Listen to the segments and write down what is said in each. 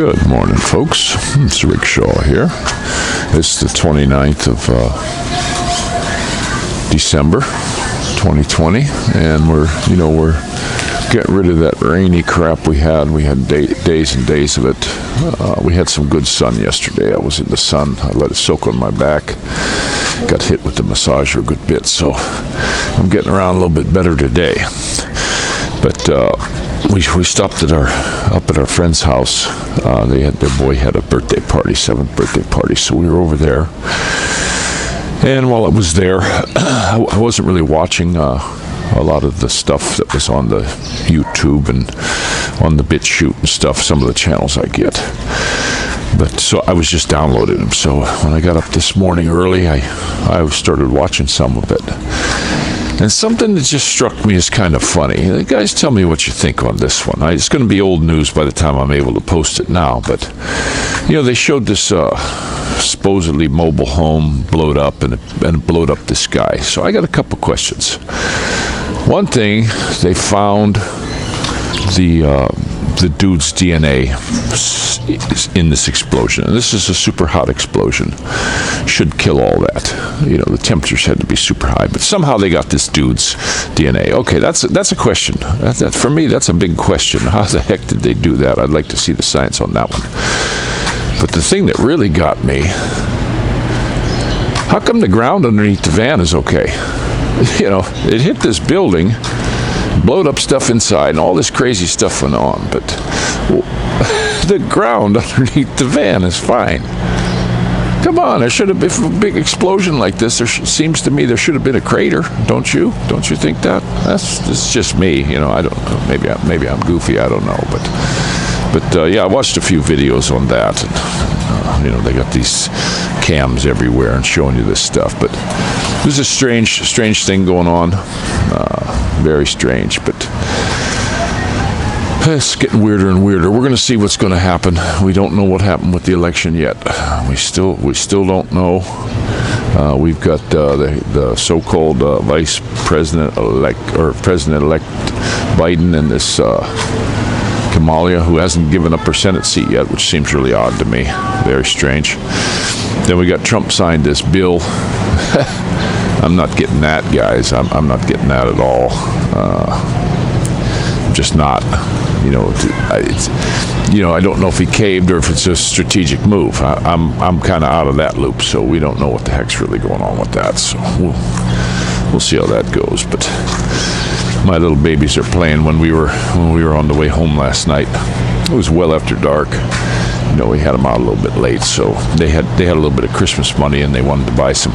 Good morning, folks. It's Rick Shaw here. It's the 29th of December, 2020, and we're getting rid of that rainy crap we had. We had days and days of it. We had some good sun yesterday. I was in the sun. I let it soak on my back. Got hit with the massager a good bit, so I'm getting around a little bit better today. But we stopped up at our friend's house. Their boy had a birthday party, 7th birthday party, so we were over there. And while I was there, I wasn't really watching a lot of the stuff that was on the YouTube and on the BitChute and stuff, some of the channels I get. But so I was just downloading them. So when I got up this morning early, I started watching some of it. And something that just struck me as kind of funny. Guys, tell me what you think on this one. It's going to be old news by the time I'm able to post it now. But, they showed this supposedly mobile home blowed up and it blowed up this guy. So I got a couple questions. One thing, they found the dude's DNA in this explosion. And this is a super hot explosion. Should kill all that. The temperatures had to be super high. But somehow they got this dude's DNA. Okay, that's a question. For me, that's a big question. How the heck did they do that? I'd like to see the science on that one. But the thing that really got me, how come the ground underneath the van is okay? It hit this building, blowed up stuff inside, and all this crazy stuff went on. But the ground underneath the van is fine. Come on, there should have been a big explosion like this. Seems to me there should have been a crater. Don't you think that? That's just me. I don't know. Maybe I'm goofy. I don't know. But yeah, I watched a few videos on that. And, they got these cams everywhere and showing you this stuff. But it was a strange thing going on. Very strange, but it's getting weirder and weirder. We're going to see what's going to happen. We don't know what happened with the election yet. We still don't know. We've got the so-called Vice President-elect or President-elect Biden and this Kamala, who hasn't given up her Senate seat yet, which seems really odd to me. Very strange. Then we got Trump signed this bill. I'm not getting that, guys. I'm not getting that at all. I'm just not. I don't know if he caved or if it's a strategic move. I'm kind of out of that loop, so we don't know what the heck's really going on with that. So we'll see how that goes. But my little babies are playing when we were on the way home last night. It was well after dark. We had them out a little bit late, so they had a little bit of Christmas money and they wanted to buy some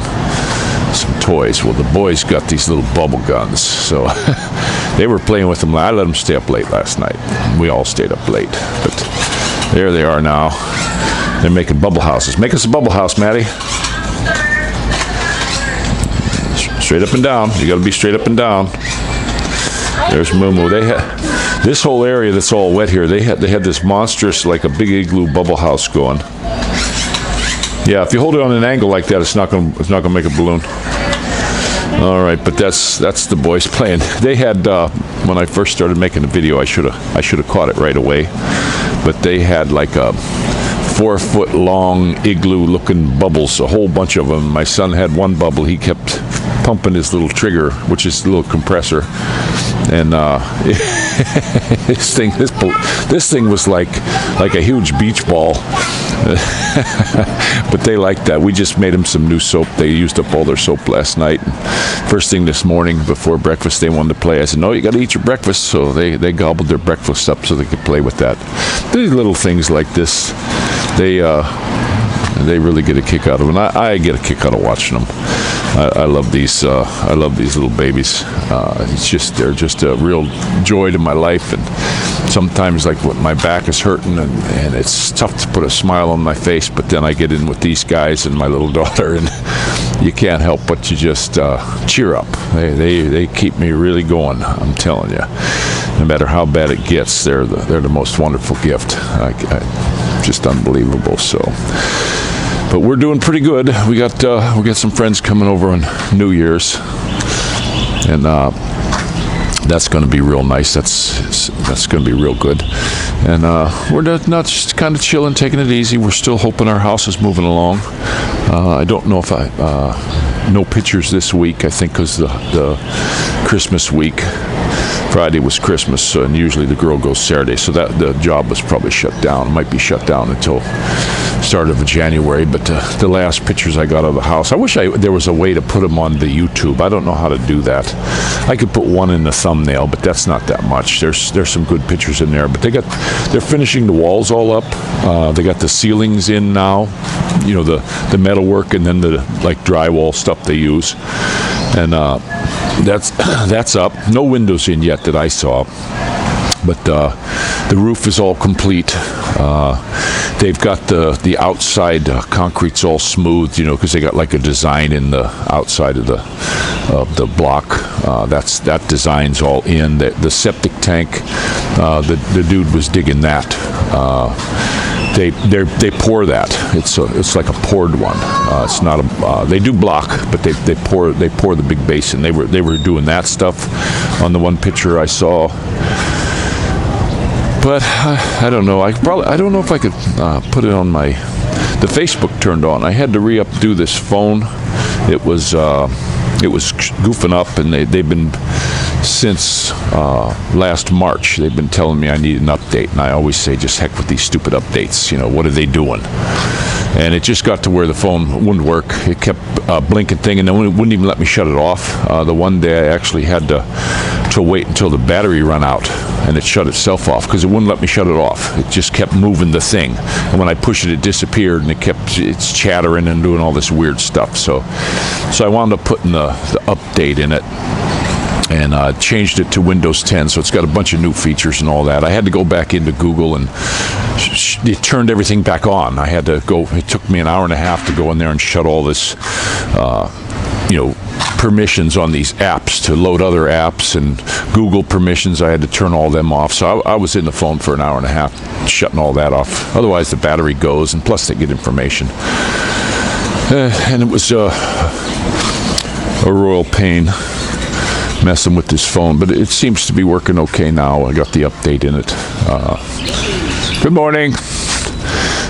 toys. Well, the boys got these little bubble guns, so they were playing with them. I let them stay up late last night. We all stayed up late, but there they are now. They're making bubble houses. Make us a bubble house, Maddie. Straight up and down. You got to be straight up and down. There's Moo. They had this whole area that's all wet here. They had this monstrous, like a big igloo bubble house going. Yeah, if you hold it on an angle like that, it's not gonna make a balloon. All right, but that's the boys playing. They had when I first started making the video, I should have caught it right away. But they had like a 4-foot long igloo-looking bubbles, a whole bunch of them. My son had one bubble. He kept pumping his little trigger, which is a little compressor, and this thing was like a huge beach ball. But they liked that. We just made them some new soap. They used up all their soap last night. First thing this morning before breakfast, they wanted to play. I said, no, you got to eat your breakfast. So they gobbled their breakfast up so they could play with that. These little things like this, they really get a kick out of them. And I get a kick out of watching them. I love these. I love these little babies. They're just a real joy to my life. And sometimes, like when my back is hurting and it's tough to put a smile on my face, but then I get in with these guys and my little daughter, and you can't help but to just cheer up. They keep me really going. I'm telling you. No matter how bad it gets, they're the most wonderful gift. Just unbelievable. So. But we're doing pretty good. We got some friends coming over on New Year's, and that's going to be real nice. That's that's going to be real good. And we're not just kind of chilling, taking it easy. We're still hoping our house is moving along. I don't know if no pictures this week, I think, because the Christmas week. Friday was Christmas, and usually the girl goes Saturday, so that the job was probably shut down. It might be shut down until start of January, but the last pictures I got of the house, I wish there was a way to put them on the YouTube. I don't know how to do that. I could put one in the thumbnail, but that's not that much. There's some good pictures in there, but they're finishing the walls all up. They got the ceilings in now, the metal work, and then the drywall stuff they use, and that's up. No windows in yet that I saw, but the roof is all complete. They've got the outside concrete's all smooth, because they got like a design in the outside of the block. That design's all in. The septic tank, the dude was digging that. They pour that. It's like a poured one. It's not a. They do block, but they pour the big basin. They were doing that stuff on the one picture I saw. But I don't know. I don't know if I could put it on the Facebook turned on. I had to do this phone. It was goofing up, and they've been since last March. They've been telling me I need an update, and I always say, just heck with these stupid updates. What are they doing? And it just got to where the phone wouldn't work. It kept blinking thing, and then it wouldn't even let me shut it off. The one day I actually had to wait until the battery ran out, and it shut itself off because it wouldn't let me shut it off. It just kept moving the thing, and when I pushed it, it disappeared, and it's chattering and doing all this weird stuff. So I wound up putting the update in it, and changed it to Windows 10, so it's got a bunch of new features and all that. I had to go back into Google, and it turned everything back on. I had to go. It took me an hour and a half to go in there and shut all this, permissions on these apps to load other apps, and Google permissions. I had to turn all them off. So I was in the phone for an hour and a half shutting all that off. Otherwise, the battery goes, and plus they get information. And it was a royal pain messing with this phone, but it seems to be working okay now. I got the update in it. Good morning.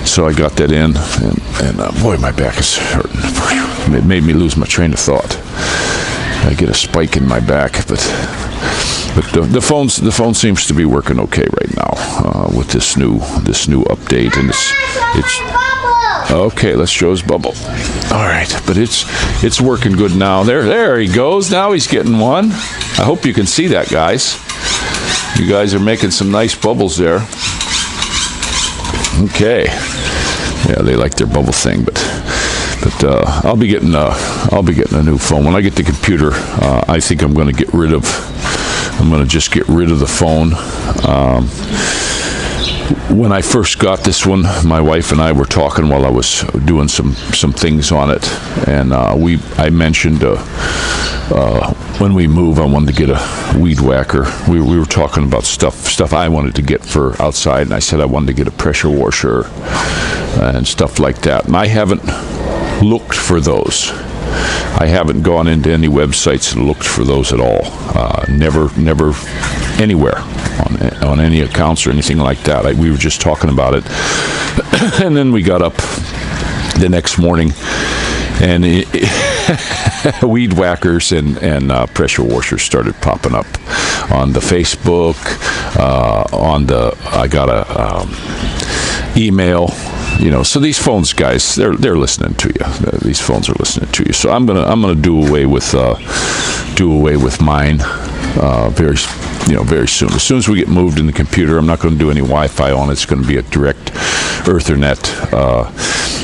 So I got that in, and boy, my back is hurting. It made me lose my train of thought. I get a spike in my back, but the phone seems to be working okay right now with this new update, and it's okay. Let's show his bubble. All right, but it's working good now. There he goes. Now he's getting one. I hope you can see that, guys. You guys are making some nice bubbles there. Okay. Yeah, they like their bubble thing, but I'll be getting a new phone when I get the computer. I think I'm going to just get rid of the phone. When I first got this one, my wife and I were talking while I was doing some things on it, and I mentioned when we move, I wanted to get a weed whacker. We were talking about stuff I wanted to get for outside, and I said I wanted to get a pressure washer and stuff like that. And I haven't looked for those. I haven't gone into any websites and looked for those at all. Never anywhere on any accounts or anything like that. We were just talking about it, and then we got up the next morning, and weed whackers and pressure washers started popping up on the Facebook. I got a email. So these phones, guys, they're listening to you. These phones are listening to you. So I'm gonna do away with mine very soon. As soon as we get moved in the computer, I'm not going to do any Wi-Fi on it. It's going to be a direct Ethernet.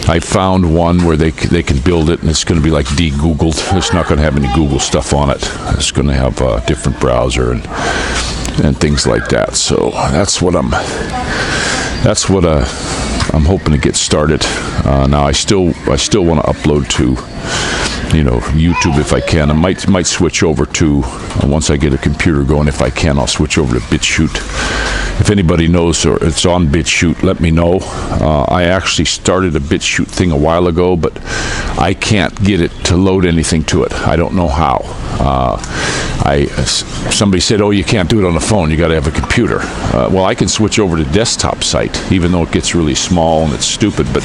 I found one where they can build it, and it's going to be like de-Googled. It's not going to have any Google stuff on it. It's going to have a different browser and things like that. So that's what I'm hoping to get started. Now I still want to upload to YouTube if I can. I might switch over to once I get a computer going. If I can, I'll switch over to BitChute. If anybody knows or it's on BitChute, let me know. I actually started a BitChute thing a while ago, but I can't get it to load anything to it. I don't know how. somebody said, oh, you can't do it on the phone, you got to have a computer. Well, I can switch over to desktop site, even though it gets really small and it's stupid, but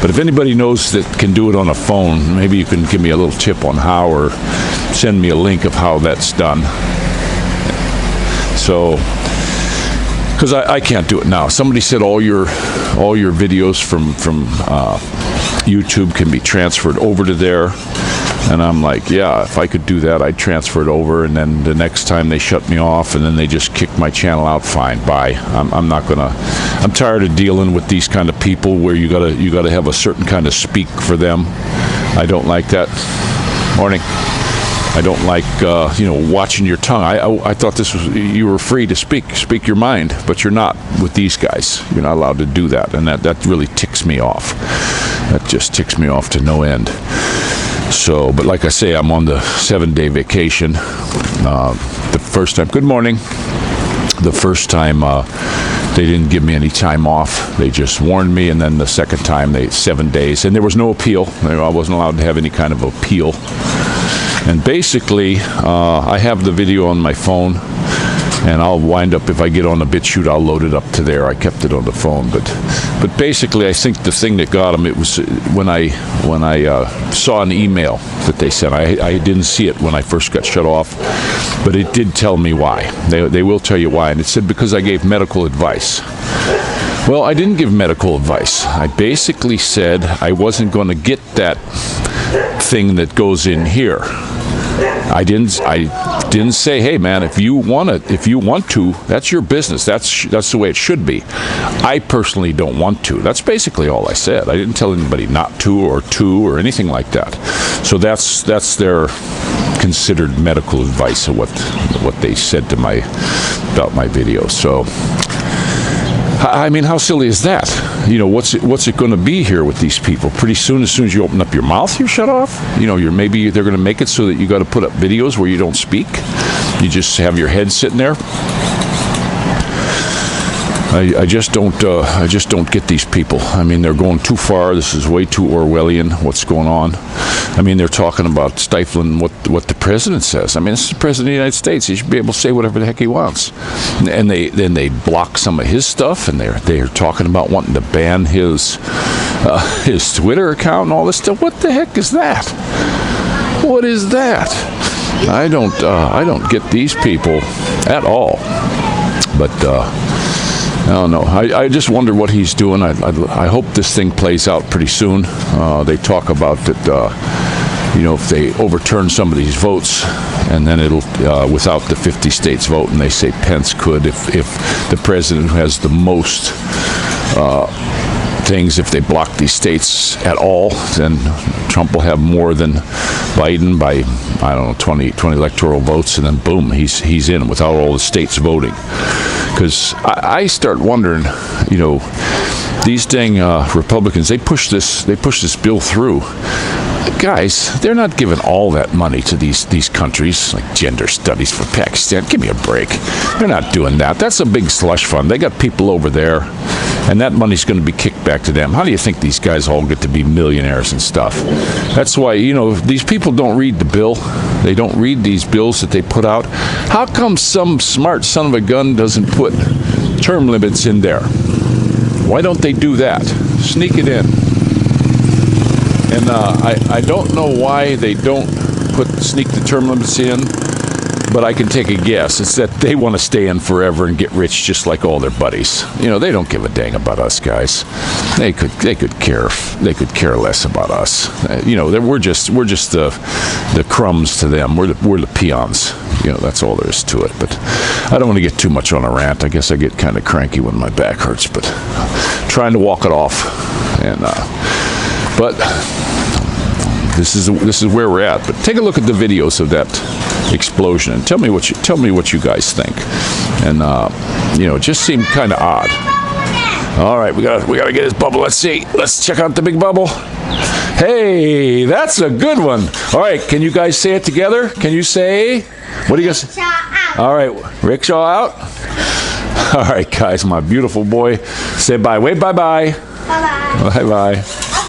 if anybody knows that can do it on a phone, maybe you can give me a little tip on how, or send me a link of how that's done. So, because I can't do it now. Somebody said all your videos from YouTube can be transferred over to there. And I'm like, yeah, if I could do that, I'd transfer it over, and then the next time they shut me off, and then they just kick my channel out, fine, bye. I'm not gonna. I'm tired of dealing with these kind of people where you gotta have a certain kind of speak for them. I don't like that. Morning. I don't like watching your tongue. I thought this was, you were free to speak your mind, but you're not with these guys. You're not allowed to do that, and that really ticks me off. That just ticks me off to no end. So, but like I say, I'm on the 7-day vacation. The first time, good morning. The first time they didn't give me any time off. They just warned me, and then the second time, 7 days, and there was no appeal. I wasn't allowed to have any kind of appeal. And basically, I have the video on my phone, and I'll wind up, if I get on the BitChute, I'll load it up to there. I kept it on the phone, but basically, I think the thing that got them, it was when I saw an email that they sent. I didn't see it when I first got shut off, but it did tell me why. They will tell you why, and it said because I gave medical advice. Well, I didn't give medical advice. I basically said I wasn't going to get that thing that goes in here. I didn't say, hey man, if you want to, that's your business. That's the way it should be. I personally don't want to. That's basically all I said. I didn't tell anybody not to or anything like that. So that's their considered medical advice of what they said to about my video. So I mean, how silly is that? What's it going to be here with these people? Pretty soon, as soon as you open up your mouth, you're shut off. Maybe they're going to make it so that you got to put up videos where you don't speak. You just have your head sitting there. I just don't get these people. I mean, they're going too far. This is way too Orwellian, what's going on. I mean, they're talking about stifling what the president says. I mean, this is the president of the United States. He should be able to say whatever the heck he wants. And they block some of his stuff, and they're talking about wanting to ban his Twitter account and all this stuff. What the heck is that? What is that? I don't get these people at all. But I don't know. I just wonder what he's doing. I hope this thing plays out pretty soon. They talk about that, if they overturn some of these votes, and then it'll, without the 50 states vote, and they say Pence could, if the president who has the most things, if they block these states at all, then Trump will have more than Biden by, 20 electoral votes, and then boom, he's in without all the states voting. Because I start wondering, these dang Republicans, they push this bill through. Guys, they're not giving all that money to these countries, like gender studies for Pakistan. Give me a break. They're not doing that. That's a big slush fund. They got people over there, and that money's going to be kicked back to them. How do you think these guys all get to be millionaires and stuff? That's why, these people don't read the bill. They don't read these bills that they put out. How come some smart son of a gun doesn't put term limits in there? Why don't they do that? Sneak it in. And I don't know why they don't sneak the term limits in, but I can take a guess. It's that they want to stay in forever and get rich just like all their buddies. They don't give a dang about us guys. They could care less about us. We're just the crumbs to them. We're the peons. That's all there is to it. But I don't want to get too much on a rant. I guess I get kind of cranky when my back hurts, but trying to walk it off. And but this is where we're at. But take a look at the videos of that explosion and tell me what you guys think. And it just seemed kind of odd. All right, we gotta get his bubble. Let's see. Let's check out the big bubble. Hey, that's a good one. All right, can you guys say it together? Can you say? What do you guys? Rickshaw out. All right, rickshaw out. All right, guys, my beautiful boy. Say bye. Wave bye bye. Bye bye. Bye bye.